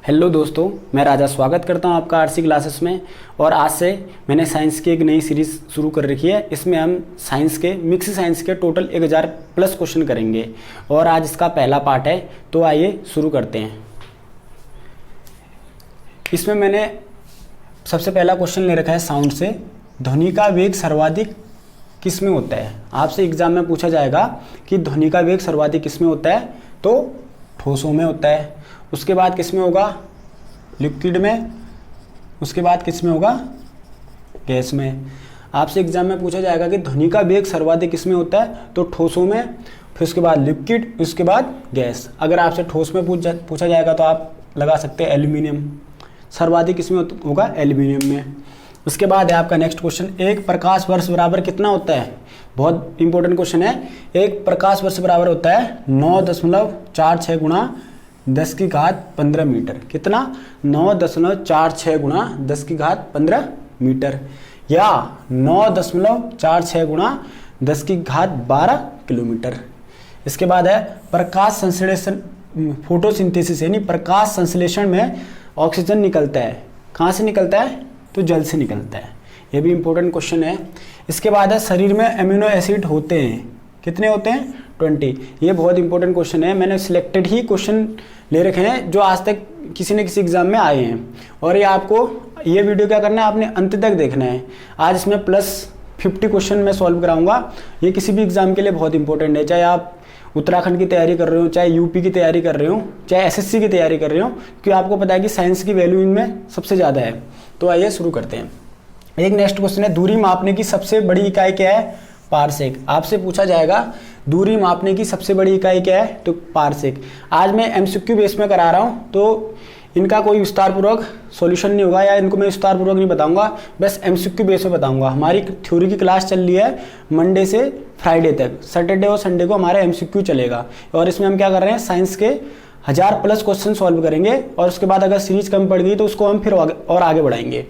Hello दोस्तों, मैं राजा स्वागत करता हूं आपका आरसी क्लासेस में। और आज से मैंने साइंस की एक नई सीरीज़ शुरू कर रखी है। इसमें हम साइंस के मिक्स साइंस के टोटल 1000 प्लस क्वेश्चन करेंगे और आज इसका पहला पार्ट है। तो आइए शुरू करते हैं। इसमें मैंने सबसे पहला क्वेश्चन ले रखा है साउंड से। ध्वनि का वेग सर्वाधिक किस में होता है? आपसे एग्जाम में पूछा जाएगा कि ध्वनि का वेग सर्वाधिक किस में होता है, तो ठोसों में होता है। उसके बाद किस में होगा? लिक्विड में। उसके बाद किस में होगा? गैस में। आपसे एग्जाम में पूछा जाएगा कि ध्वनि का वेग सर्वाधिक किस में होता है, तो ठोसों में, फिर उसके बाद लिक्विड, उसके बाद गैस। अगर आपसे ठोस में पूछा जाएगा तो आप लगा सकते हैं एल्यूमिनियम। सर्वाधिक किस में होगा? एल्यूमिनियम में। उसके बाद है आपका नेक्स्ट क्वेश्चन, एक प्रकाश वर्ष बराबर कितना होता है? बहुत इंपॉर्टेंट क्वेश्चन है। एक प्रकाश वर्ष बराबर होता है 9.46 गुणा 10 की घात 15 मीटर। कितना? 9.46 गुणा 10 की घात 15 मीटर, या 9.46 गुणा 10 की घात 12 किलोमीटर। इसके बाद है प्रकाश संश्लेषण, फोटोसिंथेसिस यानी प्रकाश संश्लेषण में ऑक्सीजन निकलता है। कहाँ से निकलता है? तो जल से निकलता है। ये भी इंपॉर्टेंट क्वेश्चन है। इसके बाद है शरीर में अमीनो एसिड होते हैं। कितने होते हैं? 20। ये बहुत इंपॉर्टेंट क्वेश्चन है। मैंने सिलेक्टेड ही क्वेश्चन ले रखे हैं जो आज तक किसी न किसी एग्जाम में आए हैं, और ये आपको ये वीडियो क्या करना है, आपने अंत तक देखना है। आज इसमें +50 क्वेश्चन मैं सॉल्व कराऊंगा। ये किसी भी एग्जाम के लिए बहुत इंपॉर्टेंट है, चाहे आप उत्तराखंड की तैयारी कर रहे हो, चाहे यूपी की तैयारी कर रहे हो, चाहे एसएससी की तैयारी कर रहे हो, क्योंकि आपको पता है कि साइंस की वैल्यू इनमें सबसे ज़्यादा है। तो आइए शुरू करते हैं। एक नेक्स्ट क्वेश्चन है, दूरी मापने की सबसे बड़ी इकाई क्या है? पारसेक। आपसे पूछा जाएगा दूरी मापने की सबसे बड़ी इकाई क्या है, तो पारसेक। आज मैं एमसीक्यू बेस में करा रहा हूँ, तो इनका कोई विस्तार पूर्वक सॉल्यूशन नहीं होगा, या इनको मैं विस्तार पूर्वक नहीं बताऊंगा, बस एमसीक्यू बेस में बताऊंगा। हमारी थ्योरी की क्लास चल रही है मंडे से फ्राइडे तक। सैटरडे और संडे को हमारा एमसीक्यू चलेगा, और इसमें हम क्या कर रहे हैं, साइंस के 1000 प्लस क्वेश्चन सॉल्व करेंगे। और उसके बाद अगर सीरीज कम पड़ गई तो उसको हम फिर और आगे बढ़ाएंगे।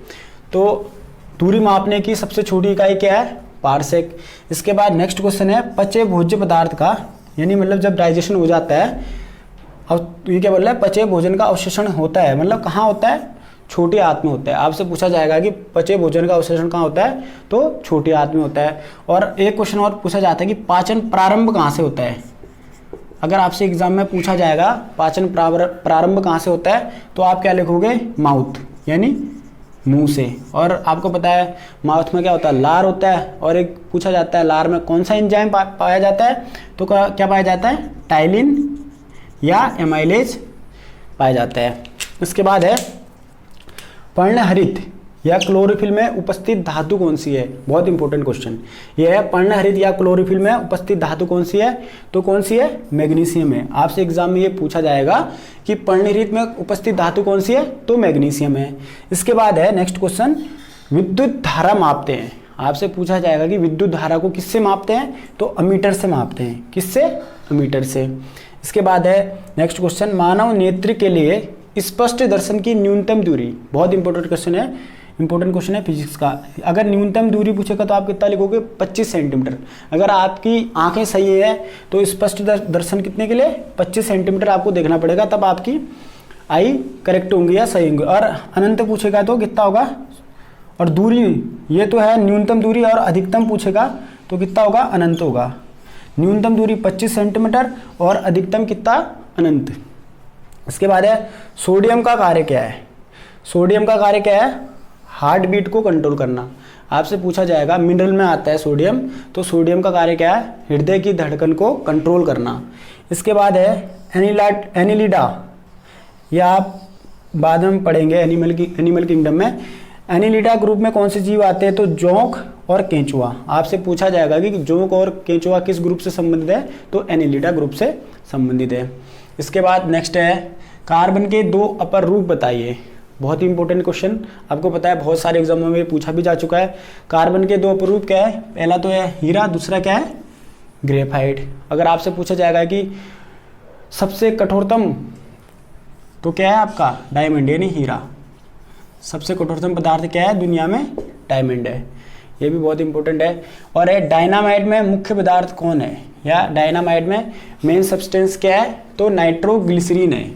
तो दूरी मापने की सबसे छोटी इकाई क्या है? पारसेक। इसके बाद नेक्स्ट क्वेश्चन है, पचे भोज्य पदार्थ का, यानी मतलब जब डाइजेशन हो जाता है, अब ये क्या बोल रहा है, पचे भोजन का अवशोषण होता है, मतलब कहाँ होता है? छोटी आंत में होता है। आपसे पूछा जाएगा कि पचे भोजन का अवशोषण कहाँ होता है, तो छोटी आंत में होता है। और एक क्वेश्चन और पूछा जाता है कि पाचन प्रारंभ कहाँ से होता है? अगर आपसे एग्जाम में पूछा जाएगा पाचन प्रारंभ कहाँ से होता है, तो आप क्या लिखोगे? माउथ, यानी मुंह से। और आपको पता है माउथ में क्या होता है? लार होता है। और एक पूछा जाता है लार में कौन सा एंजाइम पाया जाता है, तो क्या पाया जाता है? टाइलिन या एमाइलेज पाया जाता है। इसके बाद है पर्णहरित या क्लोरोफिल में उपस्थित धातु कौन सी है? बहुत इंपॉर्टेंट क्वेश्चन ये है। पर्णहरित या क्लोरोफिल में उपस्थित धातु कौन सी है, तो कौन सी है? मैग्नीशियम है। आपसे एग्जाम में ये पूछा जाएगा कि पर्णहरित में उपस्थित धातु कौन सी है, तो मैग्नीशियम है। इसके बाद है नेक्स्ट क्वेश्चन, विद्युत धारा मापते हैं। आपसे पूछा जाएगा कि विद्युत धारा को किससे मापते हैं, तो अमीटर से मापते हैं। किससे? अमीटर से। इसके बाद है नेक्स्ट क्वेश्चन, मानव नेत्र के लिए स्पष्ट दर्शन की न्यूनतम दूरी। बहुत इंपॉर्टेंट क्वेश्चन है, इंपॉर्टेंट क्वेश्चन है फिजिक्स का। अगर न्यूनतम दूरी पूछेगा तो आप कितना लिखोगे? 25 सेंटीमीटर। अगर आपकी आंखें सही है तो स्पष्ट दर्शन कितने के लिए? 25 सेंटीमीटर आपको देखना पड़ेगा, तब आपकी आई करेक्ट होंगी या सही होंगी। और अनंत पूछेगा तो कितना होगा? और दूरी ये तो है न्यूनतम दूरी, और अधिकतम पूछेगा तो कितना होगा? अनंत होगा। न्यूनतम दूरी 25 सेंटीमीटर और अधिकतम कितना? अनंत। इसके बाद है सोडियम का कार्य क्या है? सोडियम का कार्य क्या है? हार्ट बीट को कंट्रोल करना। आपसे पूछा जाएगा, मिनरल में आता है सोडियम, तो सोडियम का कार्य क्या है? हृदय की धड़कन को कंट्रोल करना। इसके बाद है एनिलिडा, या आप बाद में पढ़ेंगे एनिमल किंगडम में। एनिलिडा ग्रुप में कौन से जीव आते हैं, तो जोंक और केंचुआ। आपसे पूछा जाएगा कि जोंक और केंचुआ किस ग्रुप से संबंधित है, तो एनिलिडा ग्रुप से संबंधित है। इसके बाद नेक्स्ट है, कार्बन के 2 अपर रूप बताइए। बहुत ही इंपॉर्टेंट क्वेश्चन, आपको पता है बहुत सारे एग्जामों में पूछा भी जा चुका है। कार्बन के 2 अपर रूप क्या है? पहला तो है हीरा, दूसरा क्या है? ग्रेफाइट। अगर आपसे पूछा जाएगा कि सबसे कठोरतम, तो क्या है आपका? डायमंड, यानी हीरा। सबसे कठोरतम पदार्थ क्या है दुनिया में? डायमंड है। ये भी बहुत इंपॉर्टेंट है। और है डायनामाइट में मुख्य पदार्थ कौन है, या डायनामाइट में मेन सब्सटेंस क्या है, तो नाइट्रोग्लिसरीन है।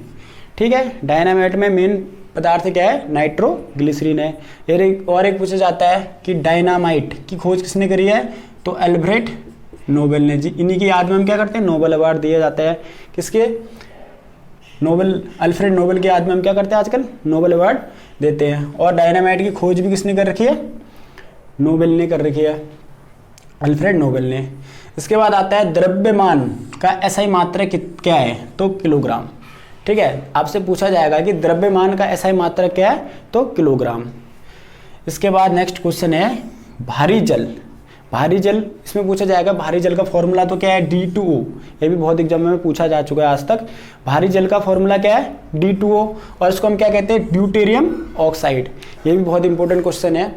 ठीक है। डायनामाइट में मेन पदार्थ क्या है, नाइट्रोग्लिसरीन है। और एक पूछा जाता है कि डायनामाइट की खोज किसने करी है, तो अल्फ्रेड नोबेल ने जी। इन्हीं की याद में हम क्या करते हैं, नोबेल अवार्ड दिया जाता है। किसके, नोबेल, अल्फ्रेड नोबेल की याद में हम क्या करते हैं आजकल, नोबेल अवार्ड देते हैं। और डायनामाइट की खोज भी किसने कर रखी है, नोबेल ने कर रखी है, अल्फ्रेड नोबेल ने। इसके बाद आता है द्रव्यमान का एसआई मात्रक क्या है, तो किलोग्राम। ठीक है, आपसे पूछा जाएगा कि द्रव्यमान का एसआई मात्रक क्या है, तो किलोग्राम। इसके बाद नेक्स्ट क्वेश्चन है भारी जल। भारी जल इसमें पूछा जाएगा, भारी जल का फॉर्मूला तो क्या है, D2O। ये भी बहुत एग्जाम में पूछा जा चुका है आज तक। भारी जल का फॉर्मूला क्या है, D2O, और इसको हम क्या कहते हैं, ड्यूटेरियम ऑक्साइड। ये भी बहुत इंपॉर्टेंट क्वेश्चन है।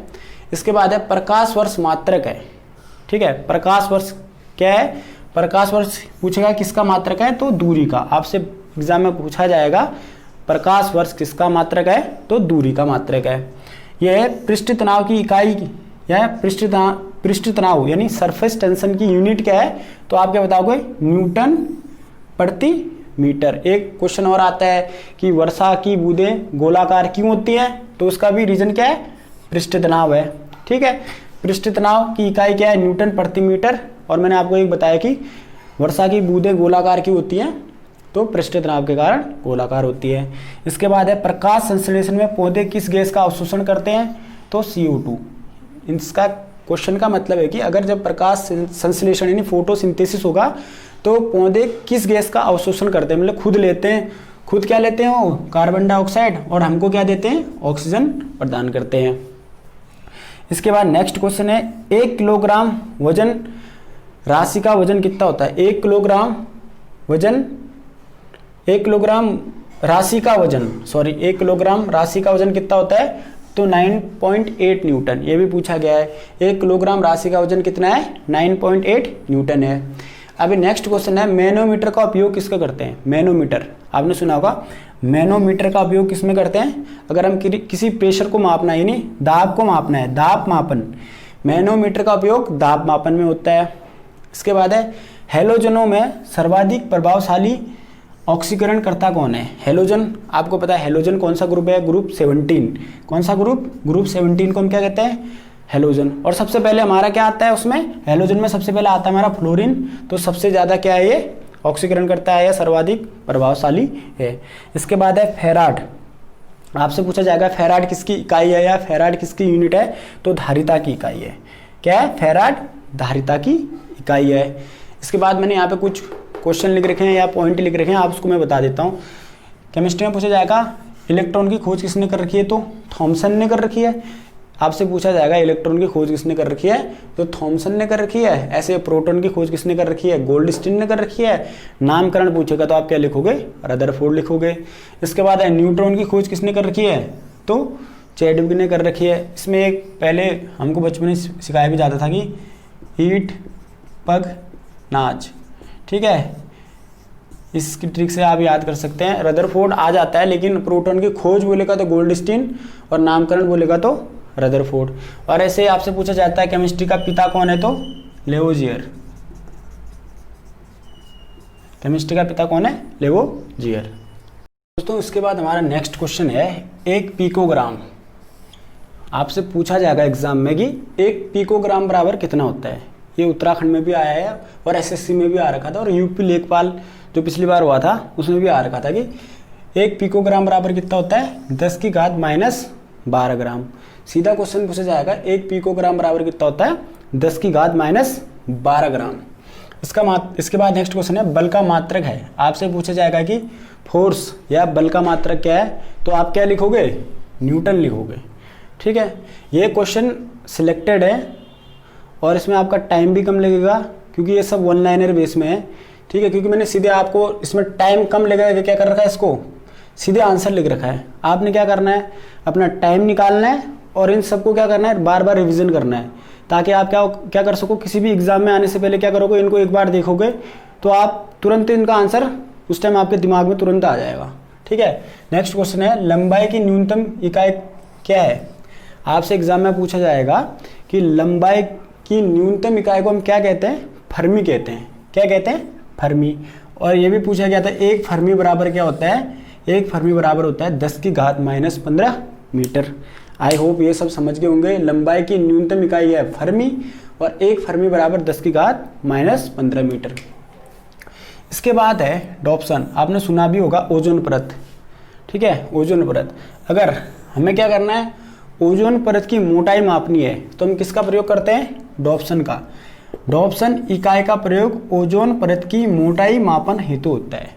इसके बाद है प्रकाश वर्ष मात्रक है। ठीक है, प्रकाश वर्ष क्या है, प्रकाश वर्ष पूछेगा किसका मात्रक है, तो दूरी का। आपसे एग्जाम में पूछा जाएगा प्रकाश वर्ष किसका मात्रक है, तो दूरी का मात्रक है। यह पृष्ठ तनाव की इकाई, या पृष्ठ तनाव यानी सरफेस टेंशन की यूनिट क्या है, तो आप क्या बताओगे, न्यूटन प्रति मीटर। एक क्वेश्चन और आता है कि वर्षा की बूंदें गोलाकार क्यों होती है, तो उसका भी रीजन क्या है, पृष्ठ तनाव है। ठीक है, पृष्ठ तनाव की इकाई क्या है, न्यूटन प्रति मीटर। और मैंने आपको एक बताया कि वर्षा की बूंदें गोलाकार क्यों होती हैं, तो पृष्ठ तनाव के कारण गोलाकार होती है। इसके बाद है प्रकाश संश्लेषण में पौधे किस गैस का अवशोषण करते हैं, तो CO2। इसका क्वेश्चन का मतलब है कि अगर जब प्रकाश संश्लेषण यानी फोटोसिंथेसिस होगा तो पौधे किस गैस का अवशोषण करते हैं, मतलब खुद लेते हैं, खुद क्या लेते हैं वो, कार्बन डाइऑक्साइड, और हमको क्या देते हैं, ऑक्सीजन प्रदान करते हैं। इसके बाद नेक्स्ट क्वेश्चन है 1 किलोग्राम वजन राशि का वजन कितना होता है, 1 किलोग्राम वजन, 1 किलोग्राम राशि का वजन, सॉरी 1 किलोग्राम राशि का वजन कितना होता है, तो 9.8 न्यूटन। ये भी पूछा गया है, 1 किलोग्राम राशि का वजन कितना है, 9.8 न्यूटन है। अभी नेक्स्ट क्वेश्चन है मैनोमीटर का उपयोग किसका करते हैं, मैनोमीटर आपने सुना होगा। मैनोमीटर का उपयोग किसमें करते हैं, अगर हम किसी प्रेशर को मापना है, यानी दाब को मापना है, दाब मापन, मैनोमीटर का उपयोग दाब मापन में होता है। इसके बाद है हैलोजनों में सर्वाधिक प्रभावशाली ऑक्सीकरण करता कौन है, हैलोजन। आपको पता है हैलोजन कौन सा ग्रुप है, ग्रुप 17। कौन सा ग्रुप, ग्रुप 17 को हम क्या कहते हैं, हैलोजन। और सबसे पहले हमारा क्या आता है उसमें, हैलोजन में सबसे पहले आता है हमारा फ्लोरीन। तो सबसे ज़्यादा क्या है, ये ऑक्सीकरण करता है या सर्वाधिक प्रभावशाली है। इसके बाद है फेराड। आपसे पूछा जाएगा फेराड किसकी इकाई है या फेराड किसकी यूनिट है, तो धारिता की इकाई है। क्या है, फेराड धारिता की इकाई है। इसके बाद मैंने यहाँ पे कुछ क्वेश्चन लिख रखे हैं या पॉइंट लिख रखे हैं, आप उसको मैं बता देता हूँ। केमिस्ट्री में पूछा जाएगा इलेक्ट्रॉन की खोज किसने कर रखी है, तो थॉमसन ने कर रखी है। आपसे पूछा जाएगा इलेक्ट्रॉन की खोज किसने कर रखी है, तो थॉमसन ने कर रखी है। ऐसे प्रोटॉन की खोज किसने कर रखी है, गोल्डस्टीन ने कर रखी है। नामकरण पूछेगा तो आप क्या लिखोगे, रदरफोर्ड लिखोगे। इसके बाद है न्यूट्रॉन की खोज किसने कर रखी है, तो चैडविक ने कर रखी है। इसमें एक पहले हमको बचपन में सिखाया भी जाता था कि ईट पग नाच, ठीक है, इसकी ट्रिक से आप याद कर सकते हैं। रदरफोर्ड आ जाता है, लेकिन प्रोटॉन की खोज बोलेगा तो गोल्डस्टीन और नामकरण बोलेगा तो रदरफोर्ड। और ऐसे आपसे पूछा जाता है केमिस्ट्री का पिता कौन है, तो लेवोजियर। केमिस्ट्री का पिता कौन है, लेवोजियर। दोस्तों इसके बाद हमारा नेक्स्ट क्वेश्चन है 1 पिकोग्राम। आपसे पूछा जाएगा एग्जाम में कि 1 पिकोग्राम बराबर कितना होता है। ये उत्तराखंड में भी आया है और एसएससी में भी आ रखा था, और यूपी लेखपाल जो पिछली बार हुआ था उसमें भी आ रखा था कि 1 पिकोग्राम बराबर कितना होता है, 10 की घात -12 ग्राम। सीधा क्वेश्चन पूछा जाएगा 1 पिकोग्राम बराबर कितना होता है, 10 की घात -12 ग्राम। इसके बाद नेक्स्ट क्वेश्चन है बल का मात्रक है। आपसे पूछा जाएगा कि फोर्स या बल का मात्रक क्या है, तो आप क्या लिखोगे, न्यूटन लिखोगे। ठीक है, ये क्वेश्चन सिलेक्टेड है और इसमें आपका टाइम भी कम लगेगा क्योंकि ये सब 1 लाइनर बेस में है। ठीक है, क्योंकि मैंने सीधे आपको इसमें टाइम कम लगेगा, क्या कर रखा है, इसको सीधे आंसर लिख रखा है। आपने क्या करना है, अपना टाइम निकालना है और इन सबको क्या करना है, बार बार रिवीजन करना है, ताकि आप क्या कर सको, किसी भी एग्जाम में आने से पहले क्या करोगे, इनको एक बार देखोगे तो आप तुरंत इनका आंसर उस टाइम आपके दिमाग में तुरंत आ जाएगा। ठीक है, नेक्स्ट क्वेश्चन है लंबाई की न्यूनतम इकाई क्या है। आपसे एग्जाम में पूछा जाएगा कि लंबाई की न्यूनतम इकाई को हम क्या कहते हैं, फर्मी कहते हैं। क्या कहते हैं, फर्मी। और ये भी पूछा गया था 1 फर्मी बराबर क्या होता है, 1 फर्मी बराबर होता है 10 की घात -15 मीटर। आई होप ये सब समझ गए होंगे। लंबाई की न्यूनतम इकाई है फर्मी और 1 फर्मी बराबर 10 की घात -15 मीटर। इसके बाद है डॉप्सन, आपने सुना भी होगा ओजोन परत, ठीक है, ओजोन परत। अगर हमें क्या करना है, ओजोन परत की मोटाई मापनी है तो हम किसका प्रयोग करते हैं, डॉप्सन का। डॉप्सन इकाई का प्रयोग ओजोन परत की मोटाई मापन हेतु होता है।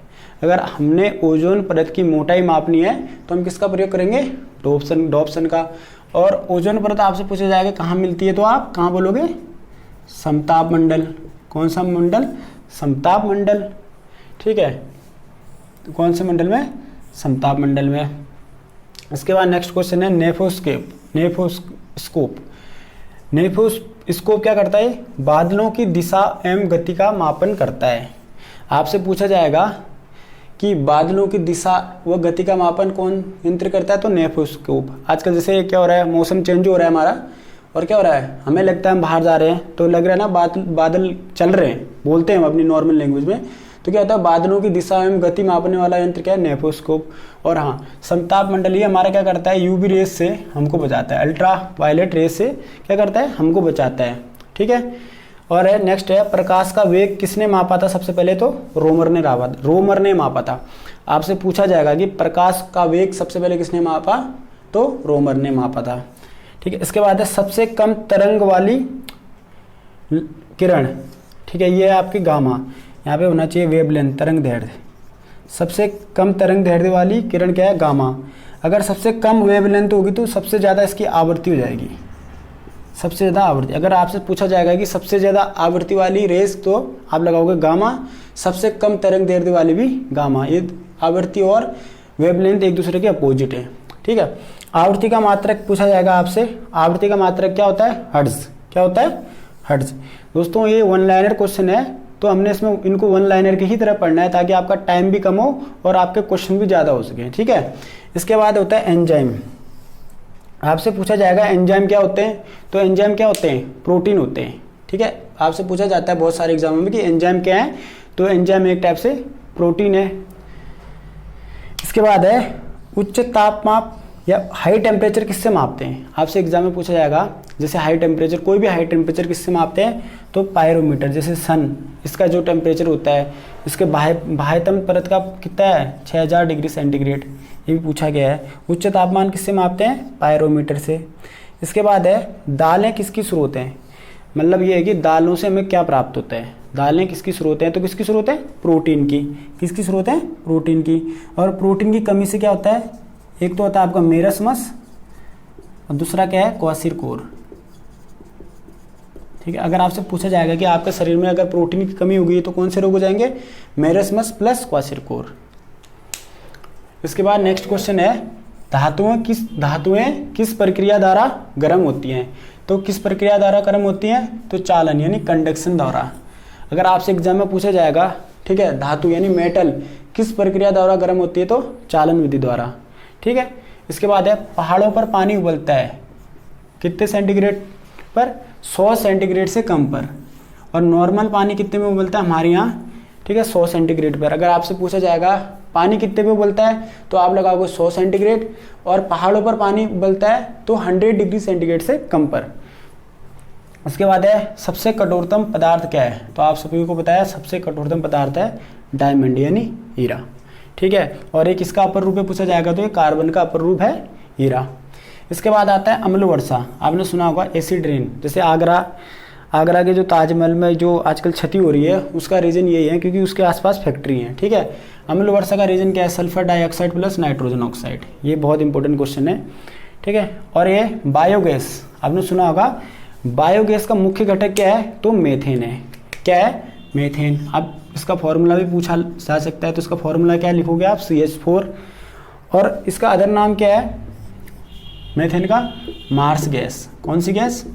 अगर हमने ओजोन परत की मोटाई मापनी है तो हम किसका प्रयोग करेंगे, डॉप्सन का। और ओजोन परत आपसे पूछा जाएगा कहाँ मिलती है, तो आप कहाँ बोलोगे, समताप मंडल। कौन सा मंडल, समताप मंडल, ठीक है, तो कौन से मंडल में, समताप मंडल में। इसके बाद नेक्स्ट क्वेश्चन है नेफोस्कोप। नेफोस्कोप क्या करता है, बादलों की दिशा एवं गति का मापन करता है। आपसे पूछा जाएगा कि बादलों की दिशा व गति का मापन कौन यंत्र करता है, तो नेफोस्कोप। आजकल जैसे क्या हो रहा है, मौसम चेंज हो रहा है हमारा, और क्या हो रहा है, हमें लगता है हम बाहर जा रहे हैं तो लग रहा है ना बादल चल रहे हैं, बोलते हैं हम अपनी नॉर्मल लैंग्वेज में, तो क्या होता है, बादलों की दिशा एवं गति मापने वाला यंत्र क्या है, नेफोस्कोप। और हाँ, समताप मंडलीय हमारा क्या करता है, यूवी रेस से हमको बचाता है, अल्ट्रा वायलेट रेस से क्या करता है, हमको बचाता है, ठीक है। और है नेक्स्ट है, प्रकाश का वेग किसने मापा था, सबसे पहले तो रोमर ने मापा था। आपसे पूछा जाएगा कि प्रकाश का वेग सबसे पहले किसने मापा, तो रोमर ने मापा था, ठीक है। इसके बाद है सबसे कम तरंग वाली किरण, ठीक है, ये है आपकी गामा, यहाँ पे होना चाहिए वेवलेंथ, तरंग दैर्ध्य। सबसे कम तरंग दैर्ध्य वाली किरण क्या है, गामा। अगर सबसे कम वेवलेंथ होगी तो सबसे ज़्यादा इसकी आवृत्ति हो जाएगी, सबसे ज़्यादा आवृत्ति। अगर आपसे पूछा जाएगा कि सबसे ज़्यादा आवृत्ति वाली रेस, तो आप लगाओगे गामा। सबसे कम तरंग दैर्ध्य वाली भी गामा। ये आवृत्ति और वेवलेंथ एक दूसरे के अपोजिट है, ठीक है। आवृत्ति का मात्रक पूछा जाएगा आपसे, आवृत्ति का मात्रक क्या होता है, हर्ट्ज। क्या होता है, हर्ट्ज। दोस्तों ये वन लाइनर क्वेश्चन है, तो हमने इसमें इनको वन लाइनर की ही तरह पढ़ना है ताकि आपका टाइम भी कम हो और आपके क्वेश्चन भी ज़्यादा हो सके, ठीक है। इसके बाद होता है एंजाइम। आपसे पूछा जाएगा एंजाइम क्या होते हैं, तो एंजाइम क्या होते हैं, प्रोटीन होते हैं, ठीक है। आपसे पूछा जाता है बहुत सारे एग्जामों में कि एंजाइम क्या है, तो एंजाइम एक टाइप से प्रोटीन है। इसके बाद है उच्च तापमाप या हाई टेम्परेचर किससे मापते हैं। आपसे एग्जाम में पूछा जाएगा, जैसे हाई टेम्परेचर, कोई भी हाई टेम्परेचर किससे मापते हैं, तो पायरोमीटर। जैसे सन, इसका जो टेम्परेचर होता है, इसके बाह्यतम परत का कितना है, 6000 डिग्री सेंटीग्रेड, ये भी पूछा गया है। उच्च तापमान किससे मापते हैं, पायरोमीटर से। इसके बाद है दालें किसकी स्रोत हैं, मतलब ये है कि दालों से हमें क्या प्राप्त होता है, दालें किसकी स्रोत हैं, तो किसकी स्रोत है, प्रोटीन की। किसकी स्रोत है, प्रोटीन की। और प्रोटीन की कमी से क्या होता है, एक तो होता है आपका मेरस्मस और दूसरा क्या है, क्वासिरकोर, ठीक है। अगर आपसे पूछा जाएगा कि आपके शरीर में अगर प्रोटीन की कमी होगी तो कौन से रोग हो जाएंगे, मेरस्मस प्लस क्वासिरकोर। इसके बाद नेक्स्ट क्वेश्चन है धातुएं किस प्रक्रिया द्वारा गर्म होती हैं, तो किस प्रक्रिया द्वारा गर्म होती हैं, तो चालन यानी कंडक्शन द्वारा। अगर आपसे एग्जाम में पूछा जाएगा, ठीक है, धातु यानी मेटल किस प्रक्रिया द्वारा गर्म होती है, तो चालन विधि द्वारा, ठीक है। इसके बाद है पहाड़ों पर पानी उबलता है कितने सेंटीग्रेड पर, 100 सेंटीग्रेड से कम पर। और नॉर्मल पानी कितने में उबलता है हमारे यहाँ, ठीक है, 100 सेंटीग्रेड पर। अगर आपसे पूछा जाएगा पानी कितने पे उबलता है, तो आप लगाओगे 100 सेंटीग्रेड। और पहाड़ों पर पानी उबलता है तो 100 डिग्री सेंटीग्रेड से कम पर। उसके बाद है सबसे कठोरतम पदार्थ क्या है, तो आप सभी को पता है सबसे कठोरतम पदार्थ है डायमंड यानी हीरा, ठीक है। और एक इसका अपर रूप में पूछा जाएगा तो ये कार्बन का अपर रूप है हीरा। इसके बाद आता है अम्ल वर्षा। आपने सुना होगा एसिड रेन। जैसे आगरा के जो ताजमहल में जो आजकल क्षति हो रही है उसका रीज़न यही है क्योंकि उसके आसपास फैक्ट्री हैं, ठीक है। अम्ल वर्षा का रीज़न क्या है, sulphur dioxide plus nitrogen oxide. ये बहुत इंपॉर्टेंट क्वेश्चन है, ठीक है। और ये बायोगैस, आपने सुना होगा बायोगैस का मुख्य घटक क्या है, तो मेथेन है। क्या है, मेथेन। अब इसका फॉर्मूला भी पूछा जा सकता है, तो इसका फॉर्मूला क्या लिखोगे आप, CH4। और इसका अदर नाम क्या है मेथेन का, मार्स गैस। कौन सी गैस,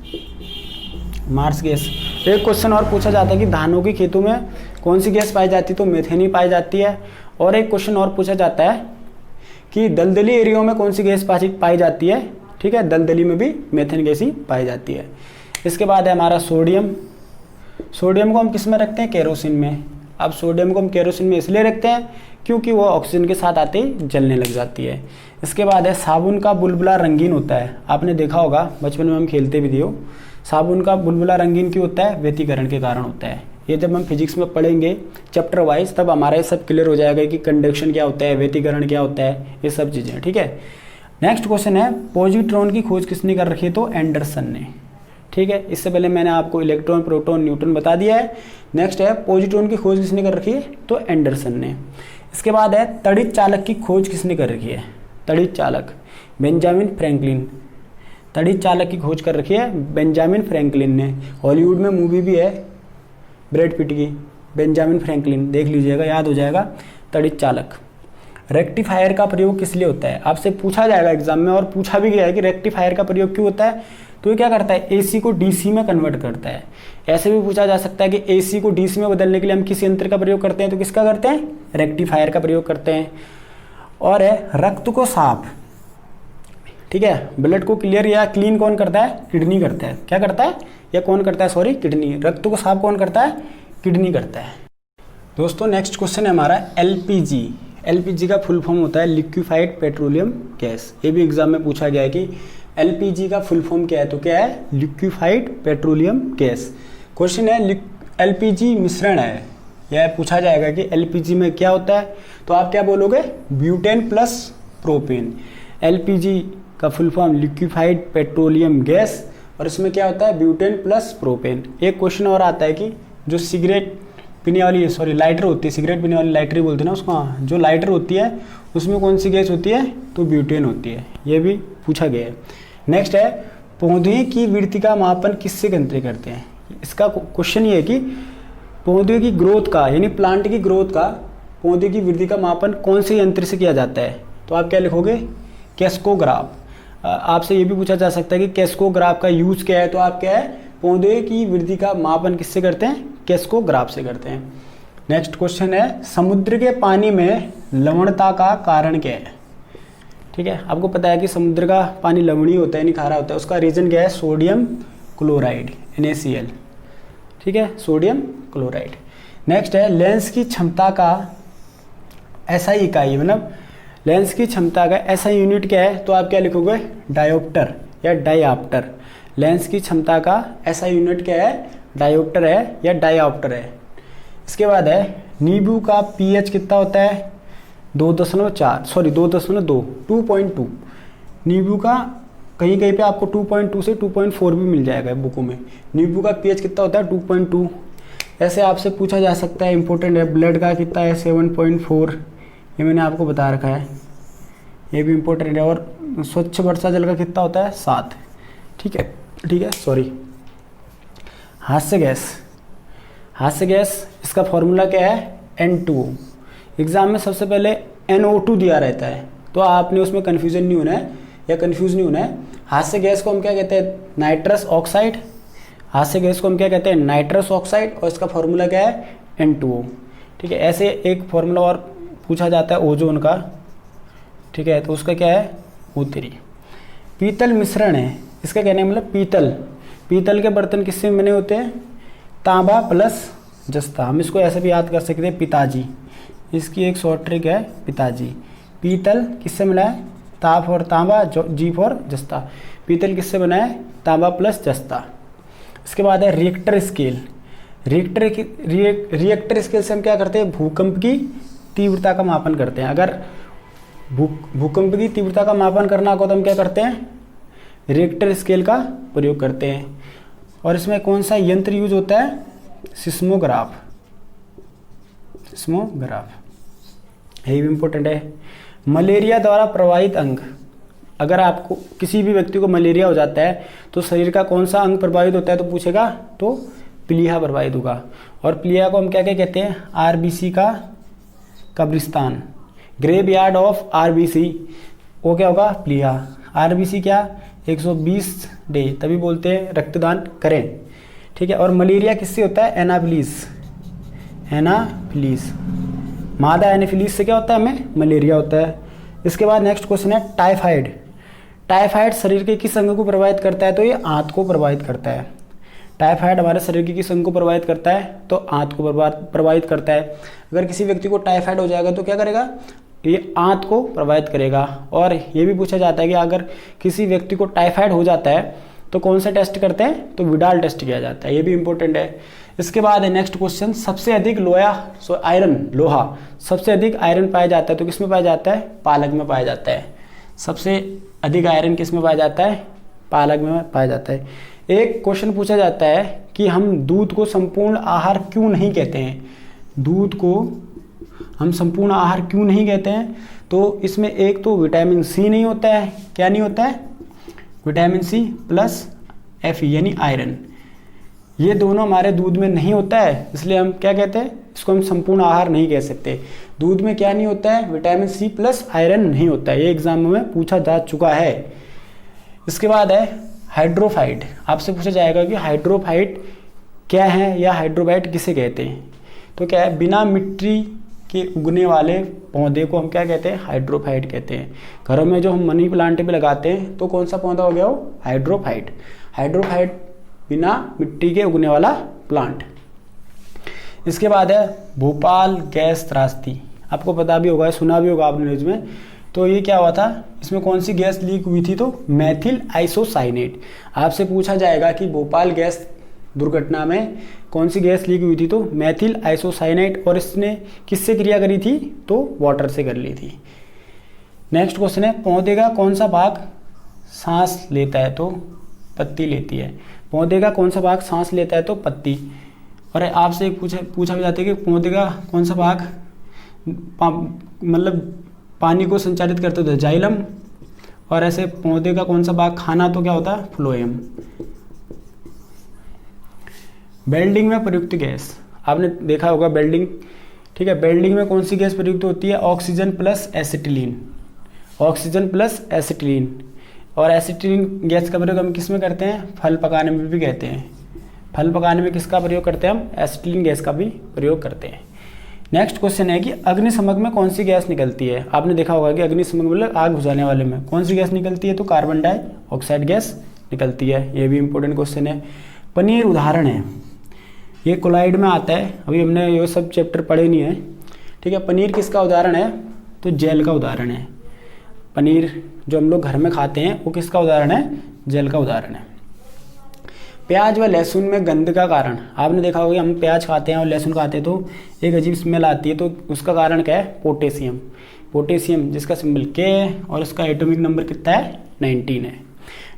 मार्स गैस। एक क्वेश्चन और पूछा जाता है कि धानों की खेतों में कौन सी गैस पाई जाती है, तो मेथेन ही पाई जाती है। और एक क्वेश्चन और पूछा जाता है कि दलदली एरियो में कौन सी गैस पाई जाती है, ठीक है, दलदली में भी मेथेन गैस ही पाई जाती है। इसके बाद है हमारा सोडियम। सोडियम को हम किस में रखते हैं, केरोसिन में। अब सोडियम को हम केरोसिन में इसलिए रखते हैं क्योंकि वो ऑक्सीजन के साथ आते ही जलने लग जाती है। इसके बाद है साबुन का बुलबुला रंगीन होता है। आपने देखा होगा बचपन में हम खेलते भी थे, साबुन का बुलबुला रंगीन क्यों होता है? व्यतिकरण के कारण होता है। ये जब हम फिजिक्स में पढ़ेंगे चैप्टर वाइज तब हमारा ये सब क्लियर हो जाएगा कि कंडक्शन क्या होता है, व्यतिकरण क्या होता है, ये सब चीज़ें। ठीक है, नेक्स्ट क्वेश्चन है पॉजिट्रॉन की खोज किसने कर रखी है? तो एंडरसन ने। ठीक है, इससे पहले मैंने आपको इलेक्ट्रॉन, प्रोटॉन, न्यूट्रॉन बता दिया है। नेक्स्ट है पॉजिट्रॉन की खोज किसने कर रखी है? तो एंडरसन ने। इसके बाद है तड़ित चालक की खोज किसने कर रखी है? तड़ित चालक बेंजामिन फ्रैंकलिन। तड़ित चालक की खोज कर रखी है बेंजामिन फ्रैंकलिन ने। हॉलीवुड में मूवी भी है ब्रैड पिट की, बेंजामिन फ्रैंकलिन, देख लीजिएगा, याद हो जाएगा। तड़ित चालक। रेक्टिफायर का प्रयोग किस लिए होता है? आपसे पूछा जाएगा एग्जाम में, और पूछा भी गया है कि रेक्टिफायर का प्रयोग क्यों होता है? तो ये क्या करता है? एसी को डीसी में कन्वर्ट करता है। ऐसे भी पूछा जा सकता है कि एसी को डीसी में बदलने के लिए हम किस यंत्र का प्रयोग करते हैं? तो किसका करते हैं? रेक्टिफायर का प्रयोग करते हैं। और है रक्त को साफ, ठीक है, ब्लड को क्लियर या क्लीन कौन करता है? किडनी करता है। क्या करता है? या कौन करता है? Sorry, kidney. रक्त को साफ कौन करता है? किडनी करता है। दोस्तों नेक्स्ट क्वेश्चन है हमारा एलपीजी। एलपीजी का फुल फॉर्म होता है लिक्विफाइड पेट्रोलियम गैस। ये भी एग्जाम में पूछा गया है कि एलपीजी का फुल फॉर्म क्या है? तो क्या है? Liquefied petroleum gas. क्वेश्चन है एलपीजी मिश्रण है, यह पूछा जाएगा कि एलपीजी में क्या होता है? तो आप क्या बोलोगे? Butane plus propane. एलपीजी का full form liquefied petroleum gas, और इसमें क्या होता है? Butane plus propane. एक क्वेश्चन और आता है कि जो सिगरेट पीने वाली, सॉरी लाइटर होती है, सिगरेट पीने वाली लाइटर बोलते हैं ना उसको, हाँ, जो लाइटर होती है उसमें कौन सी गैस होती है? तो ब्यूटेन होती है। ये भी पूछा गया है। नेक्स्ट है पौधे की वृद्धि का मापन किससे करते हैं? इसका क्वेश्चन ये है कि पौधे की ग्रोथ का, यानी प्लांट की ग्रोथ का, पौधे की वृद्धि का मापन कौन से यंत्र से किया जाता है? तो आप क्या लिखोगे? कैस्कोग्राफ। आपसे ये भी पूछा जा सकता है कि कैस्कोग्राफ का यूज क्या है? तो आप क्या है? पौधे की वृद्धि का मापन किससे करते हैं? कैस्कोग्राफ से करते हैं। नेक्स्ट क्वेश्चन है समुद्र के पानी में लवणता का कारण क्या है? ठीक है, आपको पता है कि समुद्र का पानी लवणीय होता है, नहीं खारा होता है। उसका रीजन क्या है? Sodium chloride, NaCl। ठीक है, सोडियम क्लोराइड। नेक्स्ट है लेंस की क्षमता का SI इकाई, मतलब लेंस की क्षमता का SI यूनिट क्या है? तो आप क्या लिखोगे? डायोप्टर या डायऑप्टर। लेंस की क्षमता का SI यूनिट क्या है? डायोप्टर है या डायऑप्टर है। इसके बाद है नींबू का pH कितना होता है? 2.4, सॉरी 2.2, 2.2। नींबू का कहीं कहीं पे आपको 2.2 से 2.4 भी मिल जाएगा बुकों में। नींबू का pH कितना होता है? 2.2। ऐसे आपसे पूछा जा सकता है, इंपॉर्टेंट है, ब्लड का कितना है? 7.4, ये मैंने आपको बता रखा है, ये भी इंपॉर्टेंट है। और स्वच्छ वर्षा जल का कितना होता है? 7। ठीक है, सॉरी। हास्य गैस, इसका फॉर्मूला क्या है? N2O। एग्जाम में सबसे पहले NO2 दिया रहता है, तो आपने उसमें कन्फ्यूजन नहीं होना है या कन्फ्यूज नहीं होना है। हास्य गैस को हम क्या कहते हैं? Nitrous oxide. हास्य गैस को हम क्या कहते हैं? नाइट्रस ऑक्साइड, और इसका फॉर्मूला क्या है? N2O। ठीक है, ऐसे एक फॉर्मूला और पूछा जाता है ओजोन का, ठीक है, तो उसका क्या है? O3। पीतल मिश्रण है, इसका कहने का मतलब पीतल के बर्तन किससे बने होते हैं? तांबा प्लस जस्ता। हम इसको ऐसे भी याद कर सकते हैं, पिताजी। इसकी एक शॉर्ट ट्रिक है, पिताजी। पीतल किससे मिला है? ता फॉर तांबा, जी फॉर जस्ता। पीतल किससे बना है? तांबा प्लस जस्ता। इसके बाद है रिएक्टर स्केल। रिएक्टर स्केल से हम क्या करते हैं? भूकंप की तीव्रता का मापन करते हैं। अगर भूकंप की तीव्रता का मापन करना होगा तो हम क्या करते हैं? रिएक्टर स्केल का प्रयोग करते हैं। और इसमें कौन सा यंत्र यूज होता है? सिस्मोग्राफ। ये भी इम्पोर्टेंट है। मलेरिया द्वारा प्रभावित अंग, अगर आपको किसी भी व्यक्ति को मलेरिया हो जाता है तो शरीर का कौन सा अंग प्रभावित होता है? तो पूछेगा तो प्लीहा प्रभावित होगा। और प्लीहा को हम क्या क्या कहते हैं? RBC का कब्रिस्तान, ग्रेव यार्ड ऑफ RBC, वो क्या होगा? प्लीहा। RBC क्या? 120 डे, तभी बोलते हैं रक्तदान करें। ठीक है, और मलेरिया किससे होता है? एनाफिलीज। मादा एनाफिलीज से क्या होता है? हमें मलेरिया होता है। इसके बाद नेक्स्ट क्वेश्चन है टाइफाइड। टाइफाइड शरीर के किस अंग को प्रभावित करता है? तो ये आंत को प्रभावित करता है। टाइफाइड हमारे शरीर की किस अंग को प्रभावित करता है? तो आंत को प्रभावित करता है। अगर किसी व्यक्ति को टाइफाइड हो जाएगा तो क्या करेगा? ये आंत को प्रभावित करेगा। और ये भी पूछा जाता है कि अगर किसी व्यक्ति को टाइफाइड हो जाता है तो कौन सा टेस्ट करते हैं? तो विडाल टेस्ट किया जाता है। ये भी इंपॉर्टेंट है। इसके बाद है नेक्स्ट क्वेश्चन, सबसे अधिक लोहा सबसे अधिक आयरन पाया जाता है तो किस में पाया जाता है? पालक में पाया जाता है। सबसे अधिक आयरन किस में पाया जाता है? पालक में पाया जाता है। एक क्वेश्चन पूछा जाता है कि हम दूध को संपूर्ण आहार क्यों नहीं कहते हैं? दूध को हम संपूर्ण आहार क्यों नहीं कहते हैं? तो इसमें एक तो विटामिन सी नहीं होता है। क्या नहीं होता है? विटामिन सी प्लस Fe यानी आयरन, ये दोनों हमारे दूध में नहीं होता है, इसलिए हम क्या कहते हैं? इसको हम संपूर्ण आहार नहीं कह सकते। दूध में क्या नहीं होता है? विटामिन सी प्लस आयरन नहीं होता है। ये एग्जाम में पूछा जा चुका है। इसके बाद है हाइड्रोफाइट। आपसे पूछा जाएगा कि हाइड्रोफाइट क्या है या हाइड्रोफाइट किसे कहते हैं? तो क्या है? बिना मिट्टी के उगने वाले पौधे को हम क्या कहते हैं? हाइड्रोफाइट कहते हैं। घरों में जो हम मनी प्लांट पे लगाते हैं तो कौन सा पौधा हो गया वो? हाइड्रोफाइट। हाइड्रोफाइट बिना मिट्टी के उगने वाला प्लांट। इसके बाद है भोपाल गैस त्रासदी। आपको पता भी होगा, सुना भी होगा आपने न्यूज में। तो ये क्या हुआ था? इसमें कौन सी गैस लीक हुई थी? तो मेथिल आइसोसाइनेट। आपसे पूछा जाएगा कि भोपाल गैस दुर्घटना में कौन सी गैस लीक हुई थी? तो मेथिल आइसोसाइनेट। और इसने किससे क्रिया करी थी? तो वाटर से कर ली थी। नेक्स्ट क्वेश्चन है पौधे का कौन सा भाग सांस लेता है? तो पत्ती लेती है। पौधे का कौन सा भाग सांस लेता है? तो पत्ती। और आपसे एक पूछा भी जाता है कि पौधे का कौन सा भाग मतलब पानी को संचारित करते होता है? जाइलम। और ऐसे पौधे का कौन सा भाग खाना तो क्या होता है? फ्लोएम। वेल्डिंग में प्रयुक्त गैस, आपने देखा होगा वेल्डिंग, ठीक है। वेल्डिंग में कौन सी गैस प्रयुक्त होती है? Oxygen plus acetylene. Oxygen plus acetylene. और एसिटिलीन गैस का प्रयोग हम किस में करते हैं? फल पकाने में भी कहते हैं। फल पकाने में किसका प्रयोग करते हैं हम? एसिटिलीन गैस का भी प्रयोग करते हैं। नेक्स्ट क्वेश्चन है कि अग्निशमक में कौन सी गैस निकलती है? आपने देखा होगा कि अग्निशमक मतलब आग बुझाने वाले में कौन सी गैस निकलती है? तो कार्बन डाइऑक्साइड गैस निकलती है। ये भी इंपॉर्टेंट क्वेश्चन है। पनीर उदाहरण है, ये कोलाइड में आता है। अभी हमने ये सब चैप्टर पढ़े नहीं है, ठीक है। पनीर किसका उदाहरण है? तो जेल का उदाहरण है। पनीर जो हम लोग घर में खाते हैं वो किसका उदाहरण है? जेल का उदाहरण है। प्याज व लहसुन में गंध का कारण, आपने देखा होगा हम प्याज खाते हैं और लहसुन खाते हैं तो एक अजीब स्मेल आती है, तो उसका कारण क्या है? पोटेशियम। पोटेशियम जिसका सिंबल K है और उसका एटॉमिक नंबर कितना है? 19 है।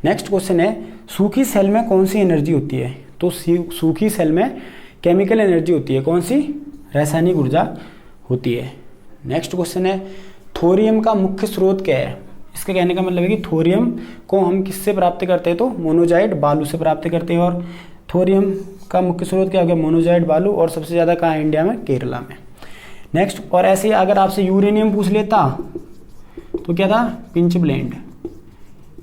नेक्स्ट क्वेश्चन है सूखी सेल में कौन सी एनर्जी होती है? तो सूखी सेल में केमिकल एनर्जी होती है। कौन सी? रासायनिक ऊर्जा होती है। नेक्स्ट क्वेश्चन है थोरियम का मुख्य स्रोत क्या है? इसके कहने का मतलब है कि थोरियम को हम किससे प्राप्त करते हैं? तो मोनोजाइट बालू से प्राप्त करते हैं। और थोरियम का मुख्य स्रोत क्या हो गया? मोनोजाइट बालू। और सबसे ज़्यादा कहाँ है? इंडिया में, केरला में। नेक्स्ट, और ऐसे ही अगर आपसे यूरेनियम पूछ लेता तो क्या था? Pinch blend.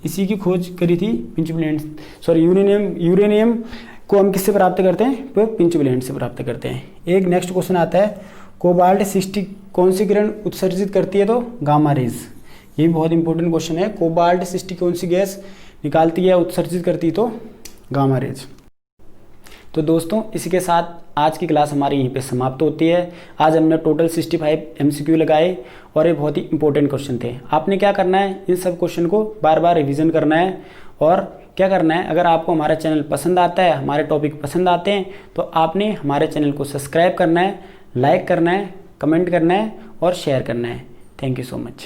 इसी की खोज करी थी पिंच ब्लेंड, सॉरी यूरेनियम को हम किससे प्राप्त करते हैं? तो पिंच ब्लेंड से प्राप्त करते हैं। एक नेक्स्ट क्वेश्चन आता है कोबाल्ट 60 कौन सी किरण उत्सर्जित करती है? तो गामा रेज। ये भी बहुत इंपॉर्टेंट क्वेश्चन है। कोबाल्ट 60 कौन सी गैस निकालती है, उत्सर्जित करती है? तो गामा रेज। तो दोस्तों इसी के साथ आज की क्लास हमारी यहीं पे समाप्त होती है। आज हमने टोटल 65 MCQ लगाए और ये बहुत ही इंपॉर्टेंट क्वेश्चन थे। आपने क्या करना है? इन सब क्वेश्चन को बार बार रिवीजन करना है। और क्या करना है, अगर आपको हमारा चैनल पसंद आता है, हमारे टॉपिक पसंद आते हैं, तो आपने हमारे चैनल को सब्सक्राइब करना है, लाइक करना है, कमेंट करना है और शेयर करना है। Thank you so much.